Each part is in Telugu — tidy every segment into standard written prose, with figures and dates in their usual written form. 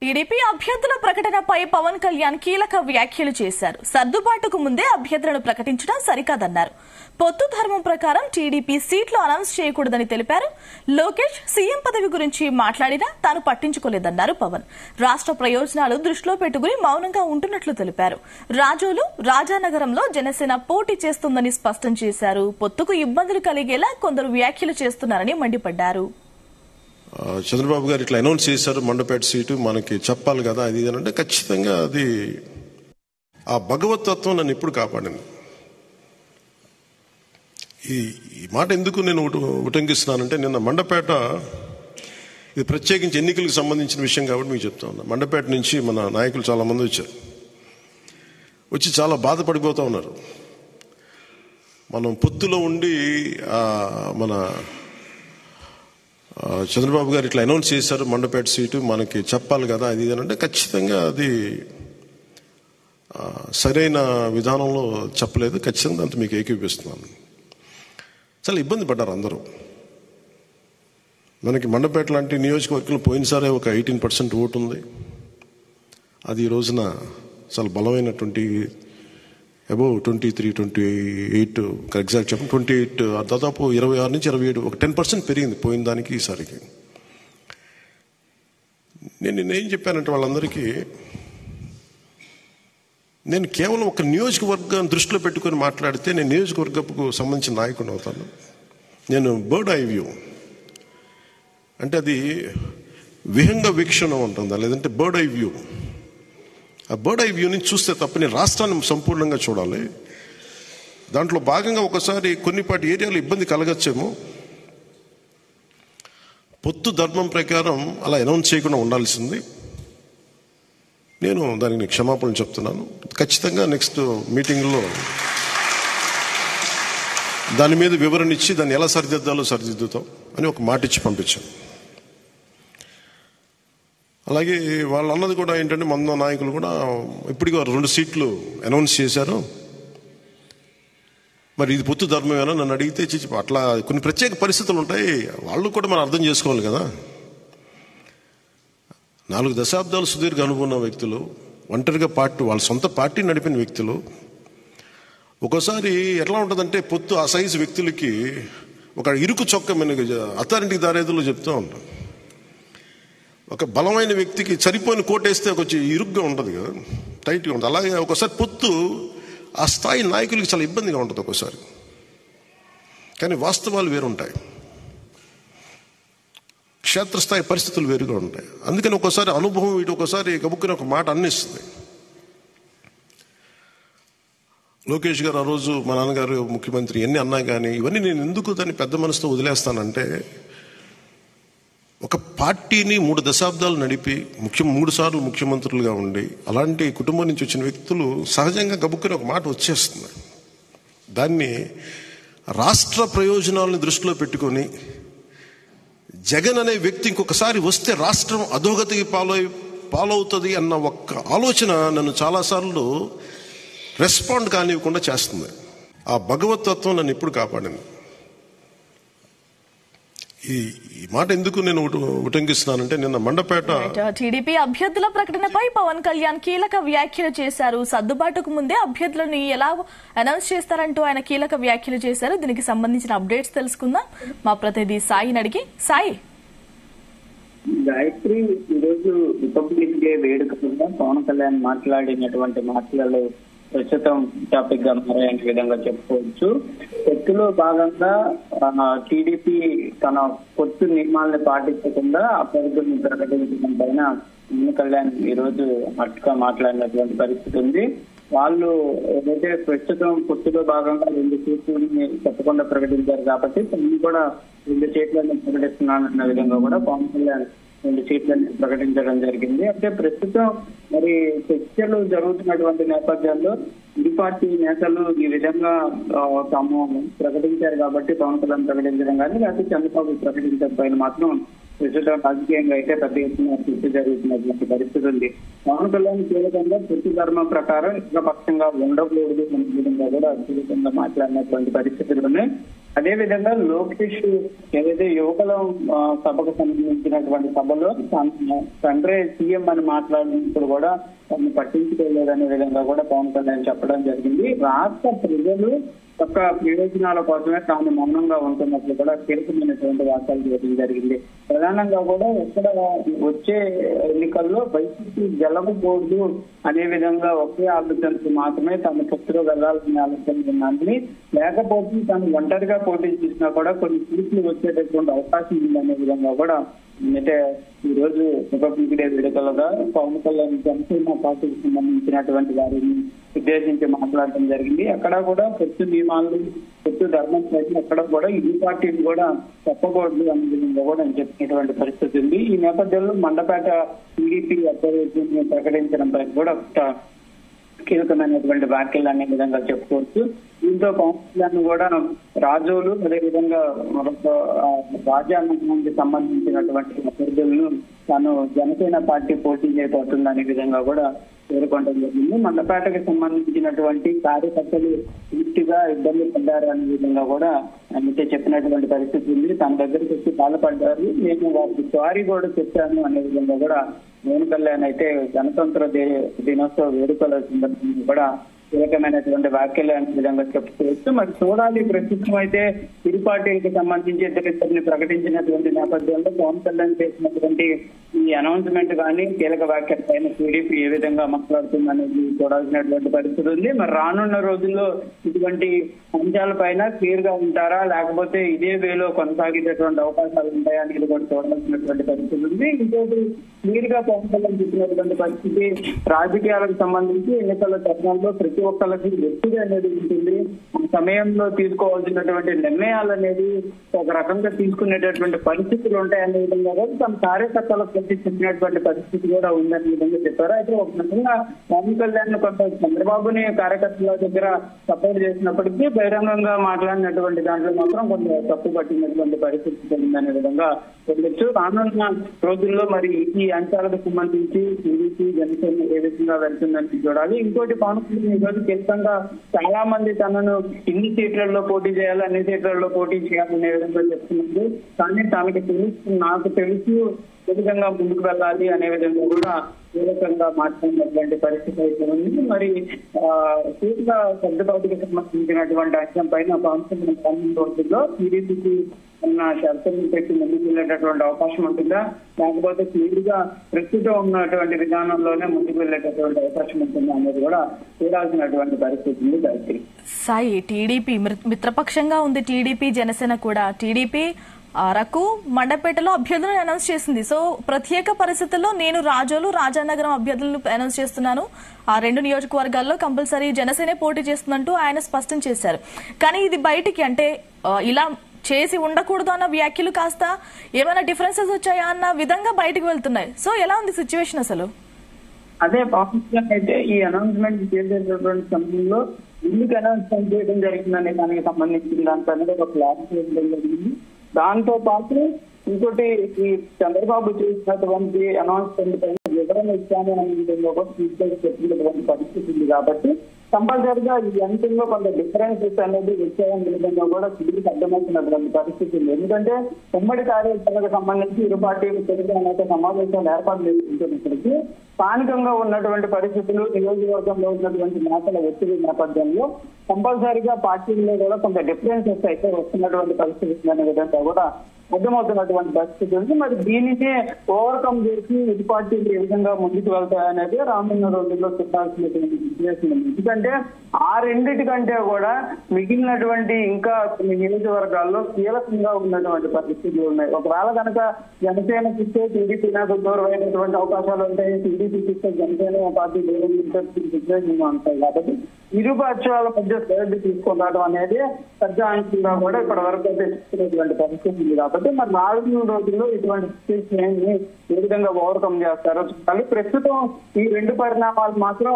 టీడీపీ అభ్యర్థుల ప్రకటనపై పవన్ కళ్యాణ్ కీలక వ్యాఖ్యలు చేశారు. సర్దుబాటుకు ముందే అభ్యర్థులను ప్రకటించడం సరికాదన్నారు. పొత్తు ధర్మం ప్రకారం టీడీపీ సీట్లు అనౌన్స్ చేయకూడదని తెలిపారు. లోకేష్ సీఎం పదవి గురించి మాట్లాడినా తాను పట్టించుకోలేదన్నారు పవన్. రాష్ట్ర ప్రయోజనాలు దృష్టిలో పెట్టుకుని మౌనంగా ఉంటున్నట్లు తెలిపారు. రాజోలు, రాజానగరంలో జనసేన పోటీ చేస్తుందని స్పష్టం చేశారు. పొత్తుకు ఇబ్బందులు కలిగేలా కొందరు వ్యాఖ్యలు చేస్తున్నారని మండిపడ్డారు. చంద్రబాబు గారు ఇట్లా అనౌన్స్ చేశారు, మండపేట సీటు మనకి చెప్పాలి కదా అది అంటే ఖచ్చితంగా అది ఆ భగవతత్వం నన్ను ఎప్పుడు కాపాడింది. ఈ మాట ఎందుకు నేను ఉటంకిస్తున్నానంటే, నిన్న మండపేట ఇది ప్రత్యేకించి ఎన్నికలకు సంబంధించిన విషయం కాబట్టి మీకు చెప్తా ఉన్నా. మండపేట నుంచి మన నాయకులు చాలా మంది వచ్చి చాలా బాధపడిపోతూ ఉన్నారు. మనం పొత్తులో ఉండి మన చంద్రబాబు గారు ఇట్లా అనౌన్స్ చేశారు, మండపేట సీటు మనకి చెప్పాలి కదా అది అంటే ఖచ్చితంగా అది సరైన విధానంలో చెప్పలేదు. ఖచ్చితంగా అంత మీకు ఏకీపిస్తున్నాను. చాలా ఇబ్బంది పడ్డారు అందరూ. మనకి మండపేట లాంటి నియోజకవర్గంలో పోయినసారే ఒక 18% ఓటు ఉంది. అది ఈ రోజున చాలా బలమైనటువంటి అబౌవ్ 23, 28 ఎగ్జాక్ట్ చెప్పండి 28 దాదాపు 26 నుంచి 27 ఒక 10% పెరిగింది పోయిన దానికి ఈసారికి. నేనేం చెప్పానంటే వాళ్ళందరికీ, నేను కేవలం ఒక నియోజకవర్గాన్ని దృష్టిలో పెట్టుకొని మాట్లాడితే నేను నియోజకవర్గపు సంబంధించిన నాయకుడిని అవుతాను. నేను బర్డ్ ఐ వ్యూ అంటే అది విహంగ వీక్షణం ఉంటుందా, లేదంటే బర్డ్ ఐ వ్యూ. ఆ బర్డ్ ఐ వ్యూ నుంచి చూస్తే తప్ప నేను రాష్ట్రాన్ని సంపూర్ణంగా చూడాలి. దాంట్లో భాగంగా ఒకసారి కొన్నిపాటి ఏరియాలో ఇబ్బంది కలగచ్చేమో. పొత్తు ధర్మం ప్రకారం అలా అనౌన్స్ చేయకుండా ఉండాల్సింది. నేను దానికి క్షమాపణలు చెప్తున్నాను. ఖచ్చితంగా నెక్స్ట్ మీటింగ్లో దాని మీద వివరణ ఇచ్చి దాన్ని ఎలా సరిదిద్దాలో సరిదిద్దుతాం అని ఒక మాట ఇచ్చి పంపించాను. అలాగే వాళ్ళు అన్నది కూడా ఏంటంటే, మన నాయకులు కూడా ఇప్పటికీ 2 సీట్లు అనౌన్స్ చేశారు, మరి ఇది పొత్తు ధర్మమేనా నన్ను అడిగితే అట్లా కొన్ని ప్రత్యేక పరిస్థితులు ఉంటాయి, వాళ్ళు కూడా మనం అర్థం చేసుకోవాలి కదా. 4 దశాబ్దాలు సుదీర్ఘ అనుభవం వ్యక్తులు, ఒంటరిగా వాళ్ళ సొంత పార్టీ నడిపిన వ్యక్తులు. ఒక్కోసారి ఎట్లా ఉంటుందంటే, పొత్తు ఆ సైజు వ్యక్తులకి ఒక ఇరుకు చొక్క అథారిటీ దారేదులో చెప్తూ ఉంటాం. ఒక బలమైన వ్యక్తికి సరిపోయిన కోటేస్తే కొంచెం ఇరుగ్గా ఉంటుంది కదా, టైట్గా ఉంటుంది. అలాగే ఒకసారి పొత్తు ఆ స్థాయి నాయకులకి చాలా ఇబ్బందిగా ఉంటుంది ఒక్కోసారి. కానీ వాస్తవాలు వేరుంటాయి, క్షేత్రస్థాయి పరిస్థితులు వేరుగా ఉంటాయి. అందుకని ఒక్కోసారి అనుభవం ఇటు ఒకసారి గబుక్కుని ఒక మాట అన్నిస్తుంది. లోకేష్ గారు ఆ రోజు మా నాన్నగారు ముఖ్యమంత్రి ఎన్ని అన్నా కానీ ఇవన్నీ నేను ఎందుకు దాన్ని పెద్ద మనసుతో వదిలేస్తానంటే, ఒక పార్టీని 3 దశాబ్దాలు నడిపి 3 సార్లు ముఖ్యమంత్రులుగా ఉండి అలాంటి కుటుంబం నుంచి వచ్చిన వ్యక్తులు సహజంగా గబుక్కుని ఒక మాట వచ్చేస్తుంది. దాన్ని రాష్ట్ర ప్రయోజనాలను దృష్టిలో పెట్టుకొని జగన్ అనే వ్యక్తి ఇంకొకసారి వస్తే రాష్ట్రం అధోగతికి పాలవుతుంది అన్న ఒక్క ఆలోచన నన్ను చాలాసార్లు రెస్పాండ్ కానివ్వకుండా చేస్తుంది. ఆ భగవతత్వం నన్ను ఎప్పుడు కాపాడింది. ఈ మాట ఎందుకు నేను ఉటంకిస్తున్నానంటే, నిన్న మండపేట టీడీపీ అభ్యర్థుల ప్రకటనపై పవన్ కళ్యాణ్ కీలక వ్యాఖ్యలు చేశారు. సర్దుబాటుకు ముందే అభ్యర్థులను ఎలా అనౌన్స్ చేస్తారంటూ ఆయన కీలక వ్యాఖ్యలు చేశారు. దీనికి సంబంధించిన అప్డేట్స్ తెలుసుకుందాం మా ప్రతినిధి సాయిని అడిగి. సాయి, గాయత్రి, ఈరోజు రిపబ్లిక్ డే వేడుకగా పవన్ కళ్యాణ్ మాట్లాడినటువంటి మాటలలో ప్రస్తుతం టాపిక్ గా మారే విధంగా చెప్పుకోవచ్చు. పొత్తులో భాగంగా టీడీపీ తన పొత్తు నియమాలను పాటించకుండా అభ్యర్థులను ప్రకటించడం పైన పవన్ కళ్యాణ్ ఈ రోజు అట్టుగా మాట్లాడినటువంటి పరిస్థితి ఉంది. వాళ్ళు ఏదైతే ప్రస్తుతం పొత్తులో భాగంగా 2 సీట్లని చెప్పకుండా ప్రకటించారు కాబట్టి తను కూడా 2 సీట్లను ప్రకటిస్తున్నానన్న విధంగా కూడా పవన్ కళ్యాణ్ 2 సీట్లను ప్రకటించడం జరిగింది. అంటే ప్రస్తుతం మరి చర్చలు జరుగుతున్నటువంటి నేపథ్యంలో ఇరు పార్టీ నేతలు ఈ విధంగా తాము ప్రకటించారు కాబట్టి పవన్ కళ్యాణ్ ప్రకటించడం కానీ, లేకపోతే చంద్రబాబు ప్రకటించడం పైన మాత్రం ప్రస్తుతం రాజకీయంగా అయితే పెద్ద ఎత్తున చర్చ జరుగుతున్నటువంటి పరిస్థితి ఉంది. పవన్ కళ్యాణ్ కీలకంగా పొత్తు ధర్మం ప్రకారం ఏకపక్షంగా ఉండకూడదు అనే విధంగా కూడా కీలకంగా మాట్లాడినటువంటి పరిస్థితులు ఉన్నాయి. అదేవిధంగా లోకేష్ ఏదైతే యువకుల సభకు సంబంధించినటువంటి సభలో తండ్రి సీఎం అని మాట్లాడినప్పుడు కూడా తను పట్టించుకోలేదనే విధంగా కూడా పవన్ కళ్యాణ్ చెప్పడం జరిగింది. రాష్ట్ర ప్రజలు యొక్క ప్రయోజనాల కోసమే తాను మౌనంగా ఉంటున్నట్లు కూడా కీలకమైనటువంటి వ్యాఖ్యలు చేయడం జరిగింది. ప్రధానంగా కూడా ఎక్కడ వచ్చే ఎన్నికల్లో వైసీపీ గెలవకూడదు అనే విధంగా ఒకే ఆలోచనకు మాత్రమే తన పొత్తులో వెళ్లాలనే ఆలోచన ఉందని, లేకపోతే తను ఒంటరిగా పోటీ చేసినా కూడా కొన్ని సీట్లు వచ్చేటటువంటి అవకాశం ఉందనే విధంగా కూడా అంటే ఈ రోజు రిపబ్లిక్ డే వేడుకలుగా పవన్ కళ్యాణ్ జనసేన పార్టీకి సంబంధించినటువంటి వారిని ఉద్దేశించి మాట్లాడటం జరిగింది. అక్కడ కూడా పొత్తు నియమాలు, పొత్తు ధర్మం చేసి అక్కడ కూడా ఇరు పార్టీలు కూడా చెప్పకూడదు అనే విధంగా కూడా చెప్పినటువంటి పరిస్థితి ఉంది. ఈ నేపథ్యంలో మండపేట టీడీపీ అభ్యర్థిని ప్రకటించడంపై కూడా కీలకమైనటువంటి వ్యాఖ్యలు అనే విధంగా చెప్పుకోవచ్చు. దీంతో పవన్ కళ్యాణ్ కూడా రాజోలు అదేవిధంగా మరొక రాజ్యాంగానికి సంబంధించినటువంటి అభ్యర్థులను తాను జనసేన పార్టీ పోటీ చేయబోతుందనే విధంగా కూడా పేర్కొనడం జరిగింది. మండపేటకి సంబంధించినటువంటి కార్యకర్తలు పూర్తిగా ఇబ్బంది పడ్డారు అనే విధంగా కూడా అయితే చెప్పినటువంటి పరిస్థితి ఉంది. తన దగ్గరికి వచ్చి బాధపడ్డారు, నేను వారికి సారీ కూడా చెప్పాను అనే విధంగా కూడా పవన్ కళ్యాణ్ అయితే గణతంత్ర దినోత్సవ వేడుకల సందర్భంగా కూడా కీలకమైనటువంటి వ్యాఖ్యలు అనే విధంగా చెప్పుకోవచ్చు. మరి చూడాలి, ప్రస్తుతం అయితే ఇరు పార్టీలకు సంబంధించి ఇద్దరిని ప్రకటించినటువంటి నేపథ్యంలో పవన్ కళ్యాణ్ చేసినటువంటి ఈ అనౌన్స్మెంట్ కానీ కీలక వ్యాఖ్యల పైన టీడీపీ ఏ విధంగా మాట్లాడుతుందనేది చూడాల్సినటువంటి పరిస్థితి ఉంది. మరి రానున్న రోజుల్లో ఇటువంటి అంశాల పైన క్లియర్ గా ఉంటారా, లేకపోతే ఇదే వేలో కొనసాగేటటువంటి అవకాశాలు ఉంటాయా అనేది కూడా చూడాల్సినటువంటి పరిస్థితి ఉంది. ఇంకోటి క్లియర్ గా పవన్ కళ్యాణ్ చెప్పినటువంటి పరిస్థితి, రాజకీయాలకు సంబంధించి ఎన్నికల తరుణంలో ప్రతి ఒక్కరికి ఒత్తిడి అనేది ఉంటుంది. ఆ సమయంలో తీసుకోవాల్సినటువంటి నిర్ణయాలు అనేది ఒక రకంగా తీసుకునేటటువంటి పరిస్థితులు ఉంటాయనే విధంగా కూడా తమ కార్యకర్తలకు చెప్పినటువంటి పరిస్థితి కూడా ఉందనే విధంగా చెప్పారు. అయితే ఒక రకంగా పవన్ కళ్యాణ్ కొంత చంద్రబాబుని కార్యకర్తల దగ్గర సపోర్ట్ చేసినప్పటికీ బహిరంగంగా మాట్లాడినటువంటి దాంట్లో మాత్రం కొంత తప్పు పట్టినటువంటి పరిస్థితి ఉందనే విధంగా చెప్పచ్చు. రానున్న రోజుల్లో మరి ఈ అంశాలకు సంబంధించి టీడీపీ జనసేన ఏ విధంగా వెళ్తుందని చూడాలి. ఇంకోటి పవన్ కళ్యాణ్ ఈరోజు ఖచ్చితంగా చాలా మంది తనను ఇన్ని సీట్లలో పోటీ చేయాలి, అన్ని సీట్లలో పోటీ చేయాలనే విధంగా చెప్తున్నారు. కానీ తనకి తెలుసు, నాకు తెలుసు ఏ విధంగా ముందుకు వెళ్ళాలి అనే విధంగా కూడా కీలకంగా మాట్లాడినటువంటి పరిస్థితి అయితే ఉంది. మరి సీట్ల సర్దుబాటుకి సంబంధించినటువంటి అంశం పైన పవన్ కళ్యాణ్ రోజుల్లో టీడీపీకి ఉన్న షరతులను పెట్టి ముందుకు వెళ్ళేటటువంటి అవకాశం ఉంటుందా, లేకపోతే క్లియర్గా ప్రస్తుతం ఉన్నటువంటి విధానంలోనే ముందుకు వెళ్ళేటటువంటి అవకాశం ఉంటుందా అనేది కూడా చూడాల్సినటువంటి పరిస్థితి ఉంది. గాయత్రి సాయి, టీడీపీ మిత్రపక్షంగా ఉంది టీడీపీ జనసేన కూడా. టీడీపీ అరకు మండపేటలో అభ్యర్థులను అనౌన్స్ చేసింది. సో ప్రత్యేక పరిస్థితుల్లో నేను రాజోలు రాజానగరం అభ్యర్థులను అనౌన్స్ చేస్తున్నాను, ఆ రెండు నియోజకవర్గాల్లో కంపల్సరీ జనసేనే పోటీ చేస్తుందంటూ ఆయన స్పష్టం చేశారు. కానీ ఇది బయటికి అంటే ఇలా చేసి ఉండకూడదు అన్న వ్యాఖ్యలు కాస్త ఏమైనా డిఫరెన్సెస్ వచ్చాయా అన్న విధంగా బయటకు వెళ్తున్నాయి. సో ఎలా ఉంది సిచ్యువేషన్ అసలు? అదే పవన్ అయితే ఈ అనౌన్స్మెంట్ చేసేటటువంటి సమయంలో ఎందుకు అనౌన్స్మెంట్ చేయడం జరిగిందనే దానికి సంబంధించిన దానిపైన ఒక క్లారిటీ ఇవ్వడం జరిగింది. దాంతో పాటు ఇంకోటి ఈ చంద్రబాబు చేసినటువంటి అనౌన్స్మెంట్ పైన వివరణ ఇచ్చాను అనే విధంగా కూడా చెప్పినటువంటి పరిస్థితి ఉంది. కాబట్టి కంపల్సరిగా ఈ అంశంలో కొంత డిఫరెన్సెస్ అనేది వచ్చాయనే విధంగా కూడా తిరిగి అర్థమవుతున్నటువంటి పరిస్థితి ఉంది. ఎందుకంటే ఉమ్మడి కార్యాచరణకు సంబంధించి ఇరు పార్టీలు తెలిసి అనేక సమావేశాలు ఏర్పాటు చేసుకుంటున్నప్పటికీ స్థానికంగా ఉన్నటువంటి పరిస్థితులు, నియోజకవర్గంలో ఉన్నటువంటి నేతల ఒత్తిడి నేపథ్యంలో కంపల్సరిగా పార్టీల్లో కూడా కొంత డిఫరెన్సెస్ అయితే వస్తున్నటువంటి పరిస్థితి అనే విధంగా కూడా అర్థమవుతున్నటువంటి పరిస్థితి ఉంది. మరి దీనినే ఓవర్కమ్ చేసి ఇటు పార్టీలు ఏ విధంగా ముందుకు వెళ్తాయనేది రానున్న రోజుల్లో చూడాల్సినటువంటి సిచ్యువేషన్ ఉంది. ఎందుకంటే ఆ రెండింటికంటే కూడా మిగిలినటువంటి ఇంకా కొన్ని నియోజకవర్గాల్లో కీలకంగా ఉన్నటువంటి పరిస్థితులు ఉన్నాయి. ఒకవేళ కనుక జనసేనకి ఇస్తే టీడీపీ నాకు దూరమైనటువంటి అవకాశాలు ఉంటాయి, టీడీపీకి ఇస్తే జనసేన పార్టీ దూరం సిచ్యువేషన్ ఉంటాయి. కాబట్టి ఇరు పక్షాల మధ్య శ్రేణి తీసుకురావడం అనేది పెద్ద అంశంగా కూడా ఇప్పటి వరకు అయితే చూస్తున్నటువంటి పరిస్థితి ఉంది. కాబట్టి మరి నాలుగు రోజుల్లో ఇటువంటి సిచ్యువేషన్ ఏ విధంగా ఓవర్కమ్ చేస్తారో చూడాలి. ప్రస్తుతం ఈ రెండు పరిణామాలు మాత్రం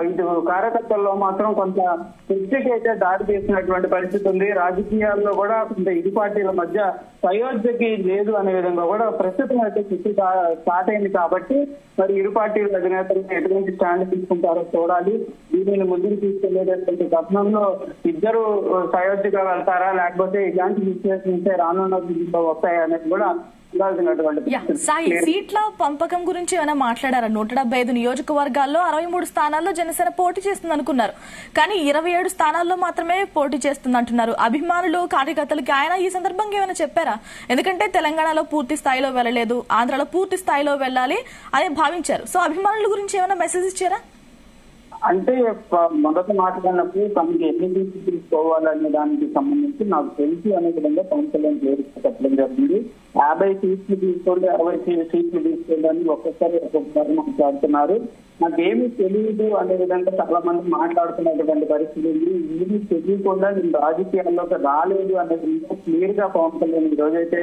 ఇటు కార్యకర్తల్లో మాత్రం కొంత చర్చకి అయితే దారి తీసినటువంటి పరిస్థితి ఉంది. రాజకీయాల్లో కూడా కొంత ఇరు పార్టీల మధ్య సయోధ్యకి లేదు అనే విధంగా కూడా ప్రస్తుతం అయితే చర్చ స్టార్ట్ అయింది. కాబట్టి మరి ఇరు పార్టీల అధినేతలు ఎటువంటి స్టాండ్ తీసుకుంటారో చూడాలి. దీనిని ముందుకు తీసుకెళ్లేటటువంటి గమనంలో ఇద్దరు సయోధ్యగా వెళ్తారా, లేకపోతే ఇలాంటి సిచ్యువేషన్స్ రానున్న వస్తాయి అనేది కూడా సాయి, సీట్ల పంపకం గురించి ఏమైనా మాట్లాడారా? 175 నియోజకవర్గాల్లో 63 స్థానాల్లో జనసేన పోటీ చేస్తుంది అనుకున్నారు, కానీ 27 స్థానాల్లో మాత్రమే పోటీ చేస్తుంది అంటున్నారు. అభిమానులు, కార్యకర్తలకి ఆయన ఈ సందర్భంగా ఏమైనా చెప్పారా? ఎందుకంటే తెలంగాణలో పూర్తి స్థాయిలో వెళ్ళలేదు, ఆంధ్రాలో పూర్తి స్థాయిలో వెళ్ళాలి అని భావించారు. సో అభిమానుల గురించి ఏమైనా మెసేజ్ ఇచ్చారా? అంటే మొదట మాట్లాడినప్పుడు తమకి ఎన్ని తీసుకోవాలనే దానికి సంబంధించి నాకు తెలుసు అనే విధంగా పవన్ కళ్యాణ్ చెప్పడం జరిగింది. 50 సీట్లు తీసుకోండి, 60 సీట్లు తీసుకోండి అని ఒక్కొక్కసారి మాట్లాడుతున్నారు. నాకేమీ తెలియదు అనే విధంగా చాలా మంది మాట్లాడుతున్నటువంటి పరిస్థితి ఉంది. ఏమీ తెలియకుండా నేను రాజకీయాల్లోకి రాలేదు అనే విధంగా క్లియర్ గా పవన్ కళ్యాణ్ ఈ రోజైతే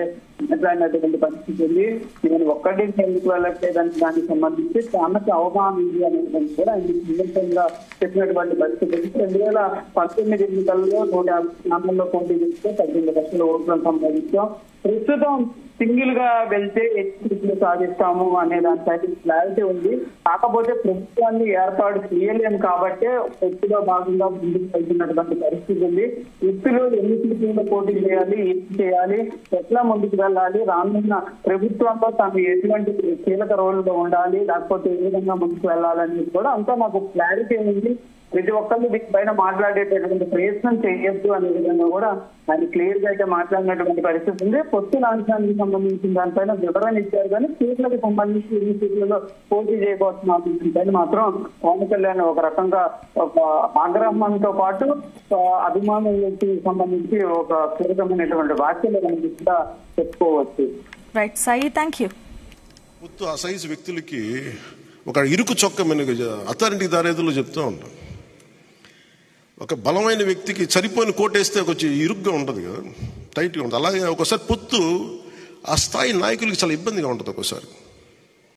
మాట్లాడినటువంటి పరిస్థితి ఉంది. నేను ఒక్కటికి ఎందుకు వెళ్ళట్లేదని దానికి సంబంధించి తనకు అవగాహన ఉంది అనే విధంగా కూడా ఆయన చెప్పినటువంటి పరిస్థితి. 2019 ఎన్నికల్లో 150 స్థానాల్లో పోటీ చేస్తే 18 లక్షల ఓట్లను సంపాదించాం. ప్రస్తుతం సింగిల్ గా వెళ్తే ఎన్ని సాధిస్తాము అనే దానిపై క్లారిటీ ఉంది. కాకపోతే ప్రభుత్వాన్ని ఏర్పాటు చేయలేము కాబట్టి వ్యక్తిలో భాగంగా ముందుకు వెళ్తున్నటువంటి పరిస్థితి ఉంది. వ్యక్తులు ఎన్ని సీట్లలో పోటీ చేయాలి, ఏం చేయాలి, ఎట్లా ముందుకు వెళ్ళాలి, రానున్న ప్రభుత్వంలో తను ఎటువంటి కీలక రోల్లో ఉండాలి, లేకపోతే ఏ విధంగా ముందుకు వెళ్ళాలనేది కూడా అంతా మాకు క్లారిటీ ఉంది. ప్రతి ఒక్కళ్ళు దీనిపైన మాట్లాడేటటువంటి ప్రయత్నం చేయొద్దు అనే విధంగా కూడా ఆయన క్లియర్ గా అయితే మాట్లాడినటువంటి పరిస్థితి ఉంది. పొత్తు లాంఛనానికి సంబంధించిన దానిపైన వివరణ ఇచ్చారు, కానీ సీట్లకు సంబంధించి ఎన్ని సీట్లలో పోటీ చేయబోతున్న దానిపైన మాత్రం పవన్ కళ్యాణ్ ఒక రకంగా ఒక ఆగ్రహంతో పాటు అభిమానులకి సంబంధించి ఒక కీలకమైనటువంటి వ్యాఖ్యలు కూడా చెప్పుకోవచ్చు. Right Sai, thank you. పొత్తు ఆ సైజు వ్యక్తులకి ఒక ఇరుకు చొక్కమైన అథారిటీ దారేదులో చెప్తూ ఉంటాం. ఒక బలమైన వ్యక్తికి సరిపోయిన కోటేస్తే కొంచెం ఇరుగ్గా ఉంటుంది కదా, టైట్గా ఉంటుంది. అలాగే ఒకసారి పొత్తు ఆ స్థాయి నాయకులకి చాలా ఇబ్బందిగా ఉంటుంది. ఒకసారి